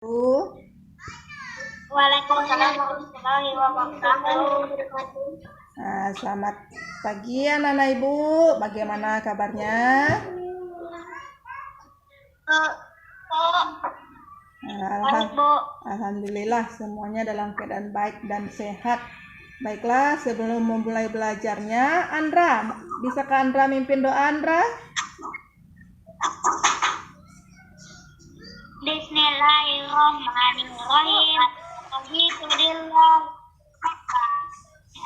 Bu. Waalaikumsalam warahmatullahi wabarakatuh. Selamat pagi anak-anak Ibu. Bagaimana kabarnya? Baik, Bu. Alhamdulillah semuanya dalam keadaan baik dan sehat. Baiklah, sebelum memulai belajarnya, Andra, bisakah Andra mimpin doa Andra? Bismillahirrahmanirrahim. Alhamdulillah.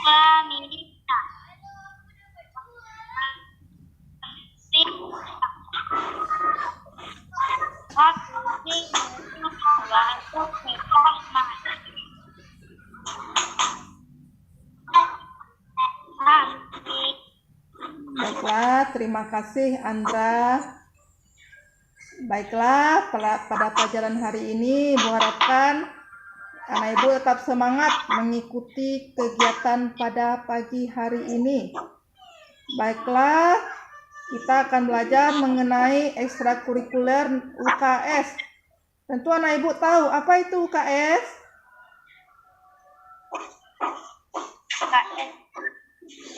Familita. Baiklah, terima kasih Andra. Baiklah, pada pelajaran hari ini Ibu harapkan anak Ibu tetap semangat mengikuti kegiatan pada pagi hari ini. Baiklah, kita akan belajar mengenai ekstrakurikuler UKS. Tentu anak Ibu tahu apa itu UKS?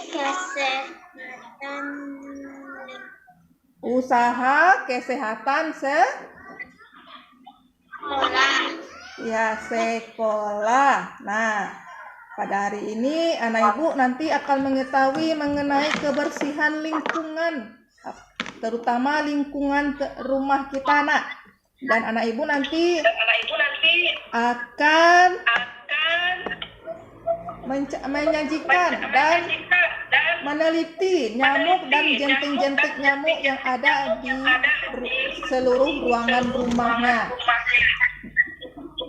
Kesehatan Usaha kesehatan sekolah. Nah, pada hari ini anak Ibu nanti akan mengetahui mengenai kebersihan lingkungan, terutama lingkungan rumah kita, Nak. Dan anak Ibu nanti akan menyajikan dan meneliti nyamuk dan jentik-jentik nyamuk yang ada di seluruh ruangan rumahnya.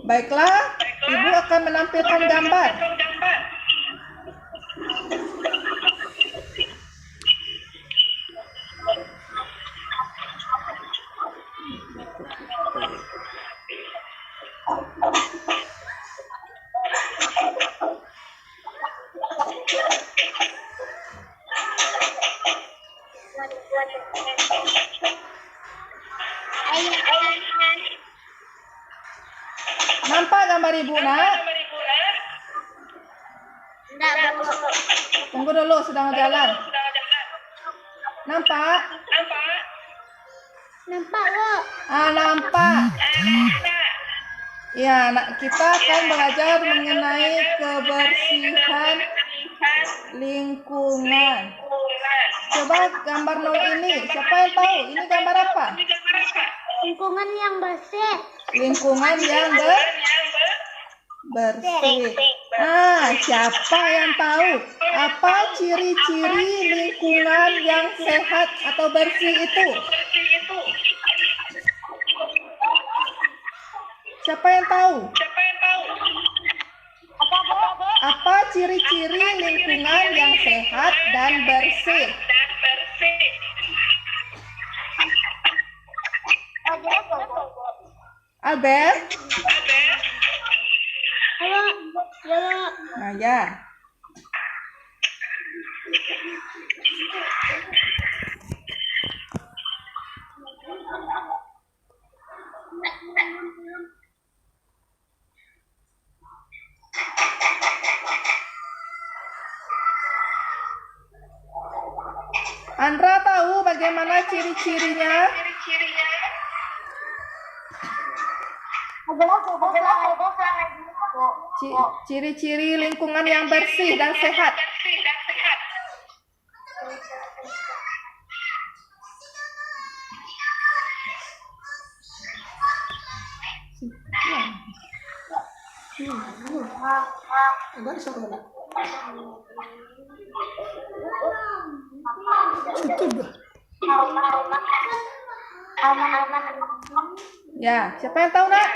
Baiklah, Ibu akan menampilkan gambar. Nampak gambar Ibu, Nak? Tunggu dulu, sedang jalan. Nampak? Nampak, Bu. Nampak. Ya, kita akan belajar mengenai kebersihan lingkungan. Coba gambar 0 ini, siapa yang tahu? Ini gambar apa? Lingkungan yang bersih. Lingkungan yang bersih. Siapa yang tahu apa ciri-ciri lingkungan yang sehat atau bersih itu? Siapa yang tahu? Apa ciri-ciri lingkungan yang sehat dan bersih? Albert? Halo. Nah, ya. Andra tahu bagaimana ciri-cirinya? Ciri-ciri lingkungan yang bersih dan sehat. Ya, siapa yang tahu, Nak?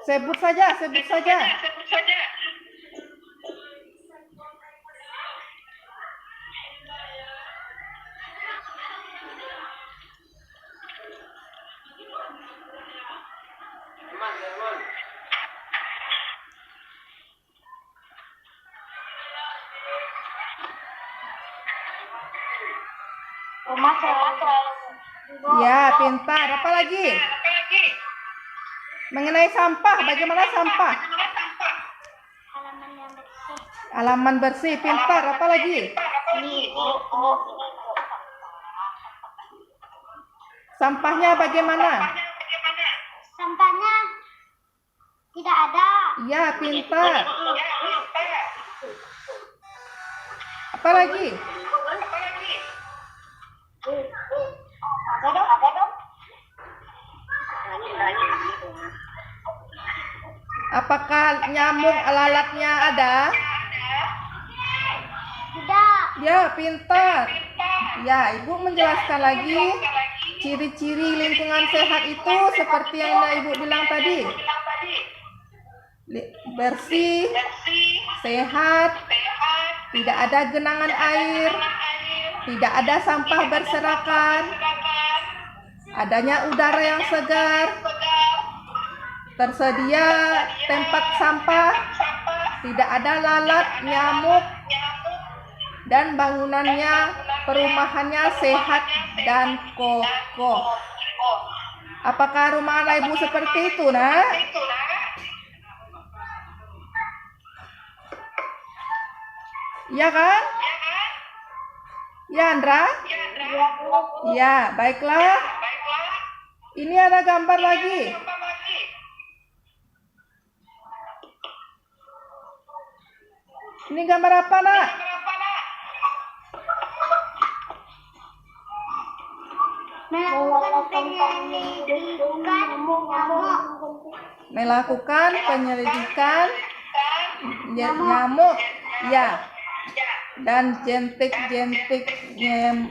Sebut saja. Rumah selalu. Ya, pintar. Apa lagi? Mengenai sampah, bagaimana sampah? Halaman yang bersih. Halaman bersih, pintar. Apa lagi? Sampahnya bagaimana? Sampahnya tidak ada. Ya, pintar. Apa lagi? Ada dong. Apakah nyamuk lalatnya ada? Tidak. Ya, pintar. Ya, Ibu menjelaskan lagi ciri-ciri lingkungan sehat itu seperti yang Ibu bilang tadi. Bersih, sehat, tidak ada genangan air, tidak ada sampah berserakan, adanya udara yang segar, tersedia tempat sampah, tidak ada lalat, nyamuk, dan bangunannya, perumahannya sehat dan kokoh. Apakah rumah anak Ibu seperti itu, Nak? Ya kan? Ya, Andra? Ya, baiklah. Ini ada gambar lagi. Ini gambar apa, Nak? Melakukan penyelidikan nyamuk. Melakukan penyelidikan nyamuk. Ya. Dan jentik-jentik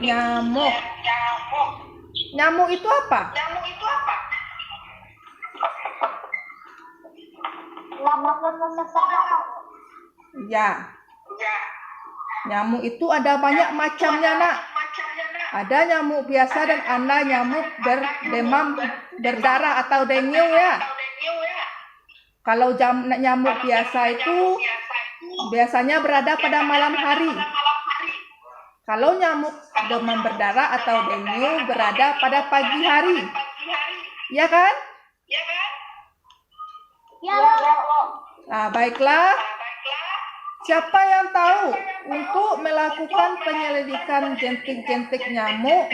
nyamuk. Nyamuk itu apa? Ya. Nyamuk itu ada banyak macamnya, Nak. Ada nyamuk biasa dan ada nyamuk berdemam berdarah atau dengue ya. Kalau nyamuk biasa itu biasanya berada pada malam hari. Kalau nyamuk demam berdarah atau dengue berada pada pagi hari. Ya kan? Ya. Nah, baiklah. Siapa yang tahu untuk melakukan penyelidikan jentik-jentik nyamuk,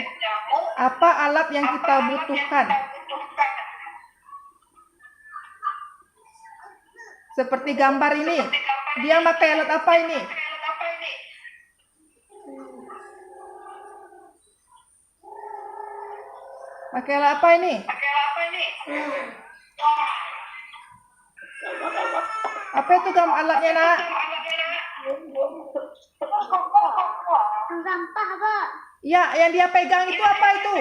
apa alat yang kita butuhkan? Seperti gambar ini. Dia pakai alat apa ini? Pakai alat apa ini? Apa itu alatnya, Nak? Sampah, Pak. Ya, yang dia pegang itu apa itu?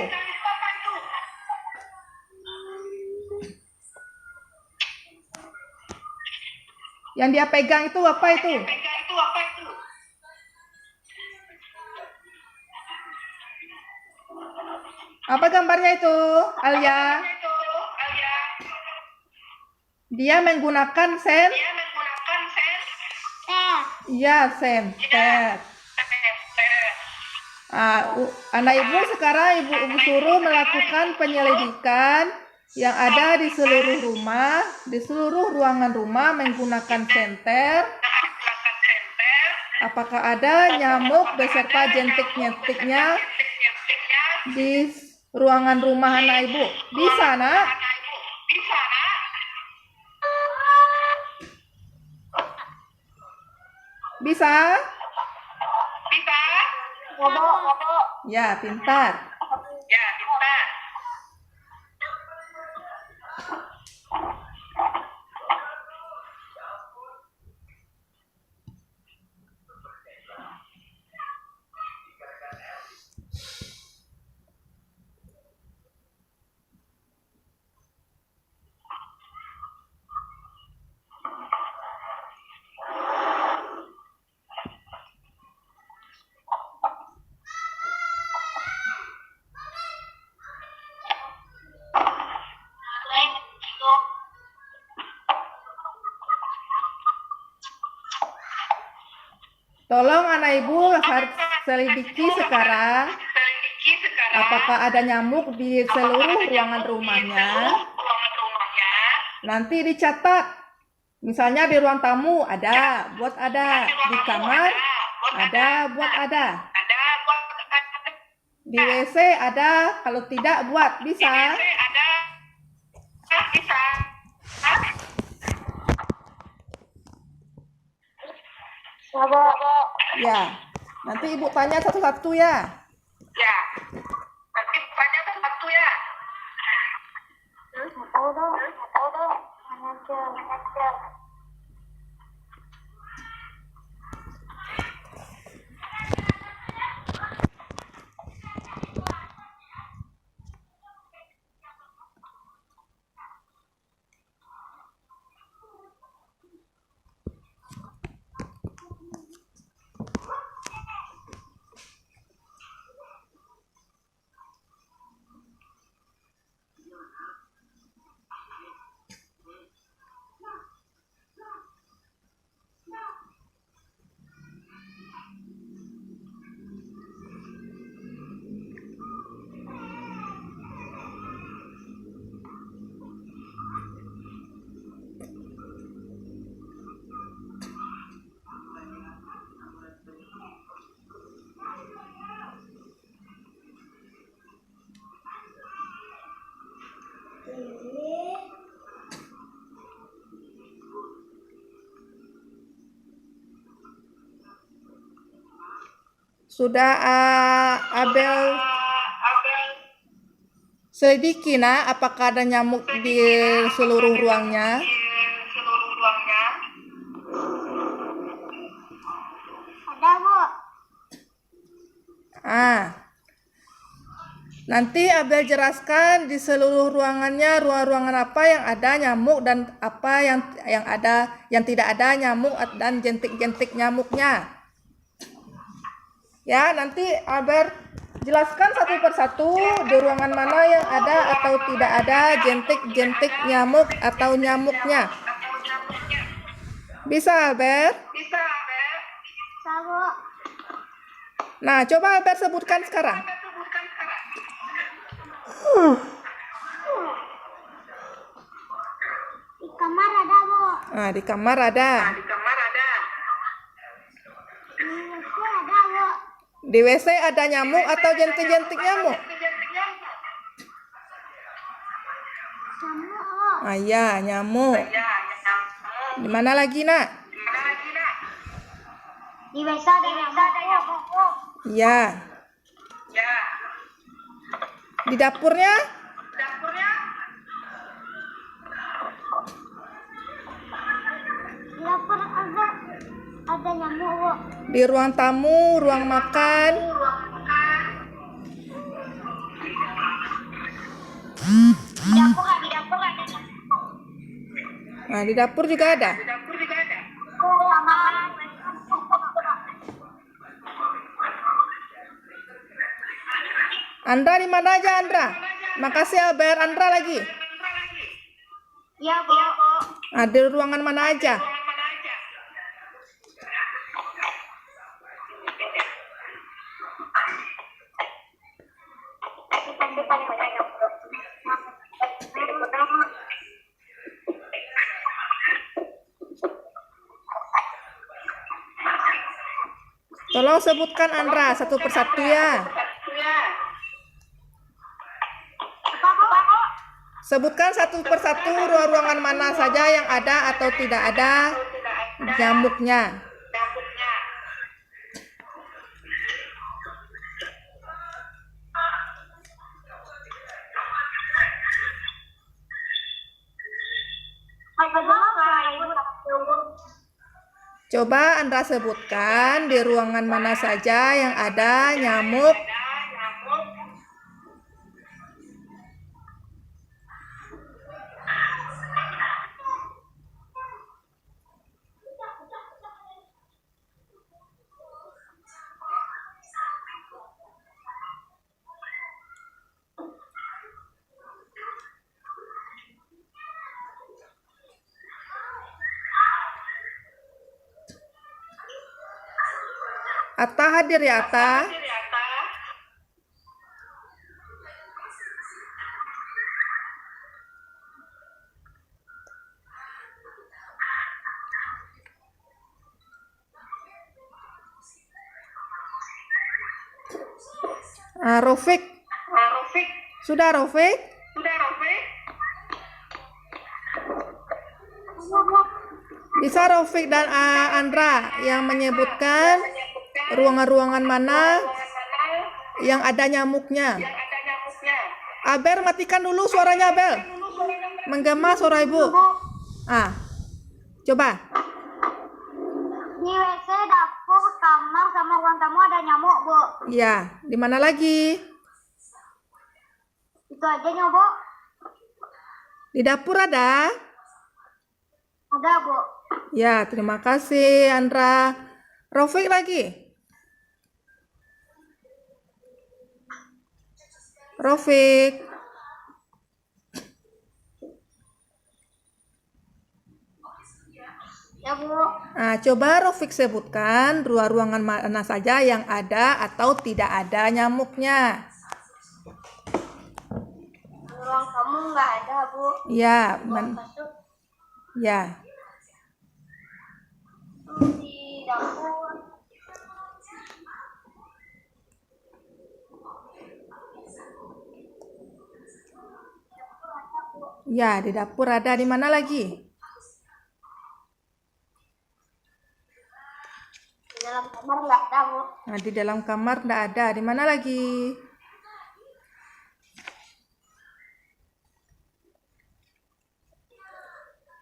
Yang dia pegang itu apa itu? Apa gambarnya itu, Alia? Dia menggunakan Iya, senter. Anak Ibu sekarang Ibu suruh melakukan penyelidikan yang ada di seluruh rumah, di seluruh ruangan rumah menggunakan senter. Apakah ada nyamuk beserta jentik-jentiknya di ruangan rumah anak Ibu? Bisa, Nak? Bisa? Ya, pintar. Tolong anak Ibu harus selidiki sekarang apakah ada nyamuk di seluruh ruangan rumahnya. Nanti dicatat. Misalnya di ruang tamu ada, buat ada. Di kamar ada, buat ada. Di WC ada, kalau tidak buat bisa. Ya, nanti ibu tanya satu-satu ya. Tahu dong. Mana aja. Sudah Abel selidiki nak apakah ada nyamuk di seluruh ruangnya. Ada, Bu. Nanti Abel jelaskan di seluruh ruangannya ruangan apa yang ada nyamuk dan apa yang tidak ada nyamuk dan jentik-jentik nyamuknya. Ya, nanti Abel jelaskan satu persatu di ruangan mana yang ada atau tidak ada jentik-jentik nyamuk atau nyamuknya. Bisa, Abel? Bisa, Bu. Nah, coba Abel sebutkan sekarang. Di kamar ada, Bu. Nah, di kamar ada. Di WC ada, Bu. Di WC ada nyamuk atau jentik-jentik nyamuk? Nyamuk. Ya, nyamuk. Di mana lagi, nak? Di WC ada nyamuk, Bu. Ya. Di dapurnya? Di dapur ada nyamuk, Bu. Di ruang tamu, ruang makan? Di dapur ada nyamuk. Nah, di dapur juga ada. Kamar. Andra di mana aja, Andra? Makasih Abel. Andra lagi. Iya, Bu. Di ruangan mana aja? Tolong sebutkan Andra satu persatu ya. Sebutkan satu persatu ruangan mana saja yang ada atau tidak ada nyamuknya. Coba Andra sebutkan di ruangan mana saja yang ada nyamuk. Atta hadir ya, Atta? Rofik. Sudah Rofik? Bisa Rofik dan Andra yang menyebutkan ruangan-ruangan mana yang ada nyamuknya. Abel, matikan dulu suaranya Abel. Menggema suara ibu. Coba. Di WC, dapur, kamar, sama ruang tamu ada nyamuk, Bu. Ya, di mana lagi? Itu aja nya, Bu. Di dapur ada? Ada, Bu. Ya, terima kasih Andra. Rofik lagi. Rofik. Ya, Bu. Coba Rofik sebutkan ruangan mana saja yang ada atau tidak ada nyamuknya. Ruang tamu nggak ada, Bu. Ya, Ruang kasur ya. di dapur. Ya, di dapur ada. Di mana lagi? Di dalam kamar nggak ada, Bu. Nah, di dalam kamar tidak ada. Di mana lagi?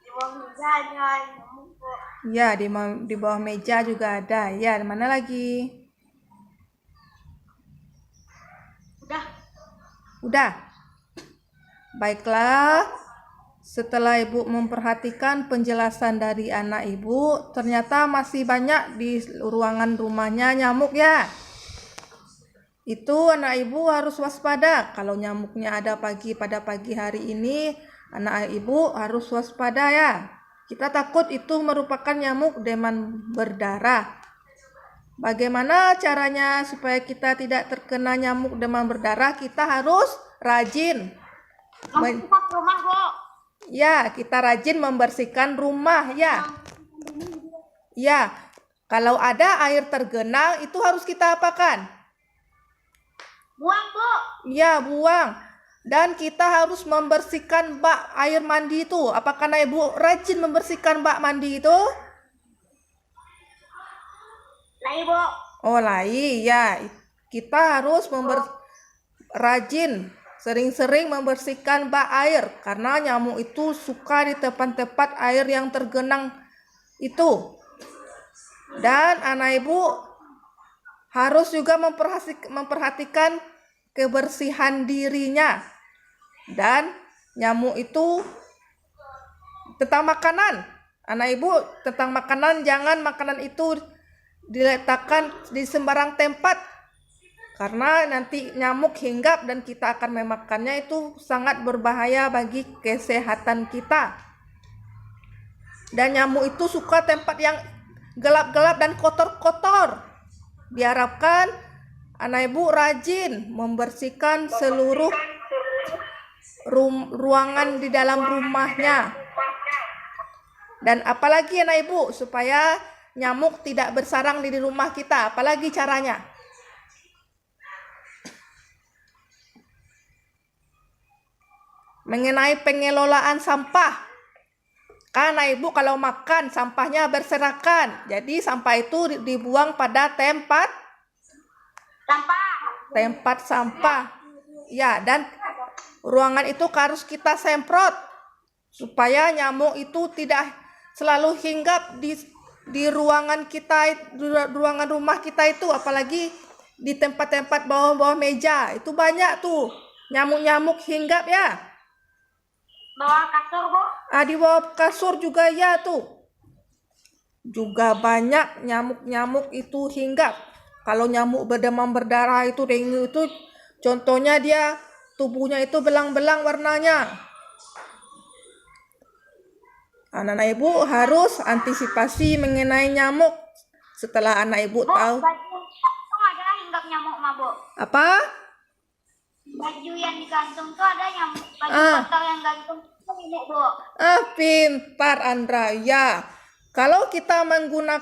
Di bawah meja ada nyamuk, Bu. Ya, di bawah meja juga ada. Ya, di mana lagi? Udah. Baiklah. Setelah Ibu memperhatikan penjelasan dari anak Ibu, ternyata masih banyak di ruangan rumahnya nyamuk ya. Itu anak Ibu harus waspada. Kalau nyamuknya ada pada pagi hari ini, anak Ibu harus waspada ya. Kita takut itu merupakan nyamuk demam berdarah. Bagaimana caranya supaya kita tidak terkena nyamuk demam berdarah? Kita harus rajin. Membersihkan rumah, Bu. Ya, kita rajin membersihkan rumah ya. Ya, kalau ada air tergenang itu harus kita apakan? Buang, Bu. Ya, buang. Dan kita harus membersihkan bak air mandi itu. Apakah Ibu rajin membersihkan bak mandi itu? Lagi, Bu. Oh, lai ya. Kita harus rajin sering-sering membersihkan bak air karena nyamuk itu suka di tempat-tempat air yang tergenang itu. Dan anak Ibu harus juga memperhatikan kebersihan dirinya. Dan nyamuk itu tentang makanan. Anak Ibu, tentang makanan, jangan makanan itu diletakkan di sembarang tempat. Karena nanti nyamuk hinggap dan kita akan memakannya, itu sangat berbahaya bagi kesehatan kita. Dan nyamuk itu suka tempat yang gelap-gelap dan kotor-kotor. Diharapkan anak Ibu rajin membersihkan seluruh ruangan di dalam rumahnya. Dan apalagi anak Ibu, supaya nyamuk tidak bersarang di rumah kita, apalagi caranya? Mengenai pengelolaan sampah. Karena Ibu kalau makan sampahnya berserakan. Jadi sampah itu dibuang pada tempat sampah. Ya, dan ruangan itu harus kita semprot supaya nyamuk itu tidak selalu hinggap di ruangan kita, di ruangan rumah kita itu, apalagi di tempat-tempat bawah-bawah meja. Itu banyak tuh nyamuk-nyamuk hinggap ya. Bawah kasur, Bu. Di bawah kasur juga ya tuh. Juga banyak nyamuk-nyamuk itu hinggap. Kalau nyamuk berdemam berdarah itu dengue itu contohnya dia tubuhnya itu belang-belang warnanya. Anak-anak Ibu harus antisipasi mengenai nyamuk. Setelah anak Ibu tahu. Baju ada hinggap nyamuk, Ma, Bu. Apa? Baju yang digantung tuh ada nyamuk. Baju kotor yang gantung itu ini, Bu. Pintar Andra ya. Kalau kita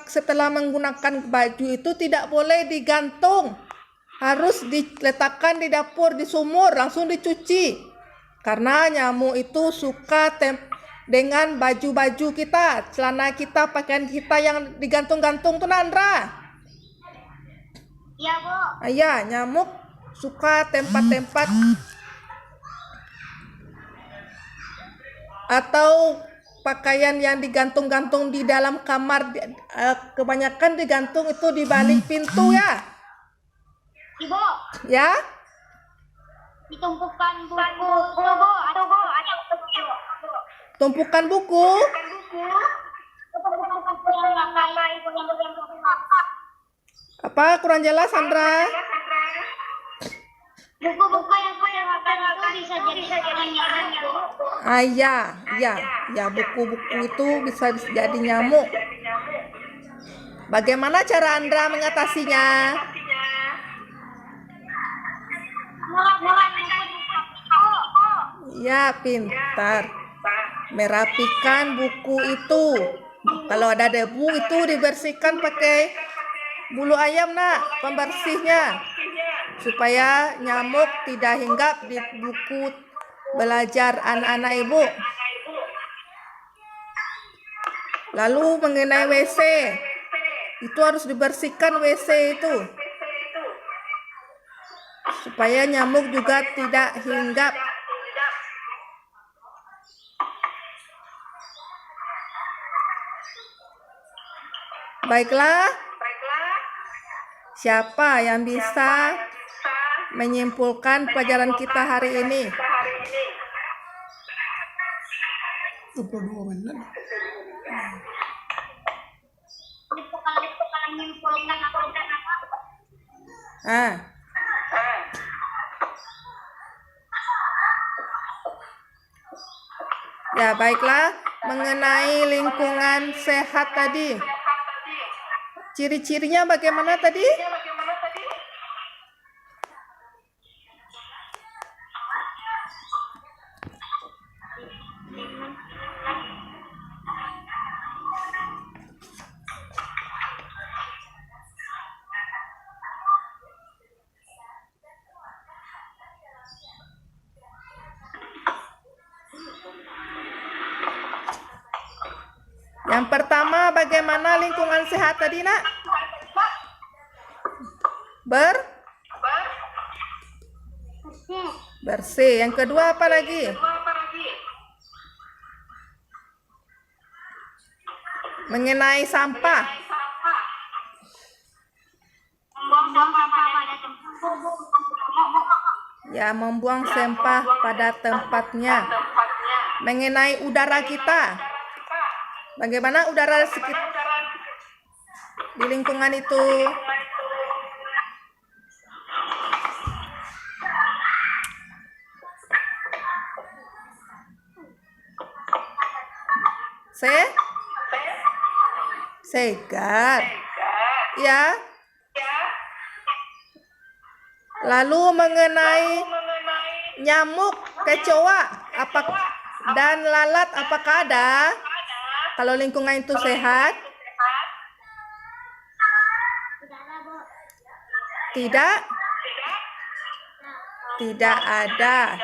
setelah menggunakan baju itu tidak boleh digantung. harus diletakkan di dapur, di sumur, langsung dicuci. Karena nyamuk itu suka dengan baju-baju kita, celana kita, pakaian kita yang digantung-gantung tuh, Nandra. Iya, Bu. Iya, nyamuk suka tempat-tempat atau pakaian yang digantung-gantung di dalam kamar. Kebanyakan digantung itu di balik pintu ya. Ibu, Ya, ditumpukan buku tuh, Bu. Atau Bu, ada buku. tumpukan buku. Apa kurang jelas, Sandra? Buku-buku yang saya makan itu bisa jadi nyamuk. Ya, buku-buku itu bisa jadi nyamuk. Bagaimana cara Andra mengatasinya? Murah-murah buku. Ya, pintar. Merapikan buku itu. Kalau ada debu itu dibersihkan pakai bulu ayam, Nak, pembersihnya. Supaya nyamuk tidak hinggap di buku belajar anak-anak Ibu. Lalu mengenai WC, itu harus dibersihkan WC itu. Supaya nyamuk juga tidak hinggap. Baiklah, siapa yang bisa menyimpulkan pelajaran kita hari ini? 22 menit. Ah. Ya, baiklah, mengenai lingkungan sehat tadi. Ciri-cirinya bagaimana tadi? Yang pertama, bagaimana lingkungan sehat tadi, Nak? Bersih. Yang kedua apa lagi? Mengenai sampah. Membuang sampah pada tempat. Ya, membuang sampah pada tempatnya. Mengenai udara kita. Bagaimana udara di lingkungan itu? Segar. Ya. Lalu mengenai nyamuk, kecoa, dan lalat, apakah ada? Kalau lingkungan itu sehat? Tidak? Tidak ada.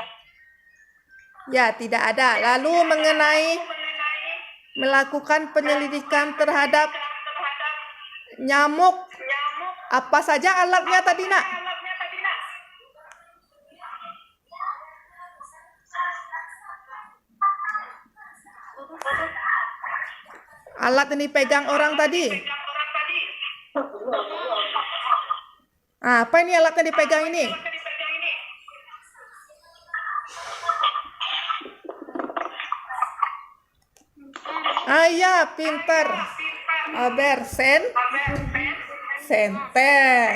Ya, tidak ada. Lalu mengenai melakukan penyelidikan terhadap nyamuk, apa saja alatnya tadi, Nak? Alat yang dipegang orang tadi. Apa ini alat yang dipegang ini? Ya, pintar. Senter.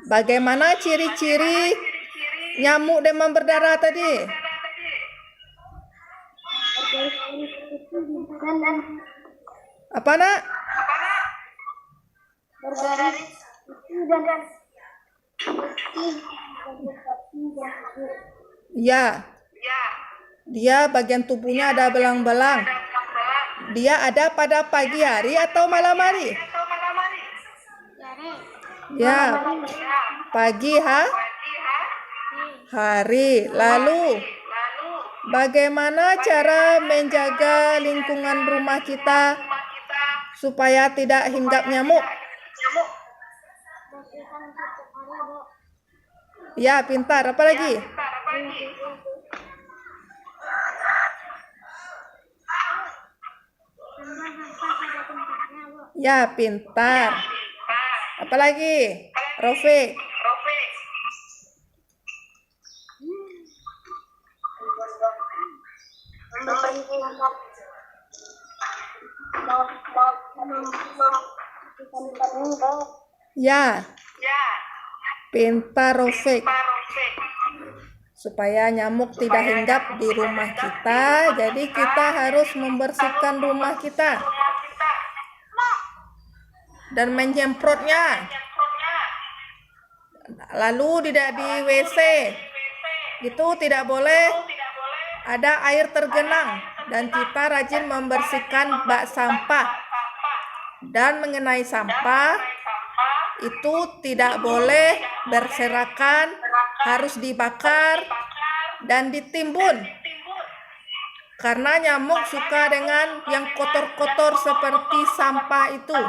Bagaimana ciri-ciri nyamuk demam berdarah tadi? Apa, Nak? Ya. Dia bagian tubuhnya ada belang-belang. Dia ada pada pagi hari atau malam hari? Ya, pagi hari. Lalu, bagaimana cara menjaga lingkungan rumah kita supaya tidak hinggap nyamuk? Bersihkan setiap hari, Bu. Ya, pintar. Apa lagi? Buang sampah pada tempatnya, Bu. Ya, pintar. Apa lagi? Rofik. Ya, pintar Rofik. Supaya nyamuk tidak hinggap di rumah kita, jadi kita harus membersihkan rumah kita dan menyemprotnya. Lalu tidak di WC, itu tidak boleh ada air tergenang, dan kita rajin membersihkan bak sampah. Dan mengenai sampah, itu tidak boleh berserakan, harus dibakar dan ditimbun. Karena nyamuk suka dengan yang kotor-kotor seperti sampah itu.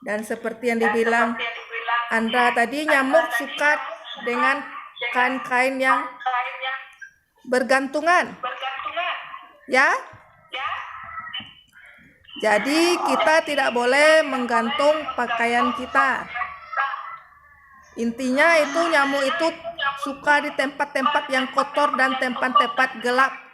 Dan seperti yang dibilang Andra tadi, nyamuk suka dengan kain-kain yang bergantungan. Ya? Jadi kita tidak boleh menggantung pakaian kita. Intinya itu nyamuk itu suka di tempat-tempat yang kotor dan tempat-tempat gelap.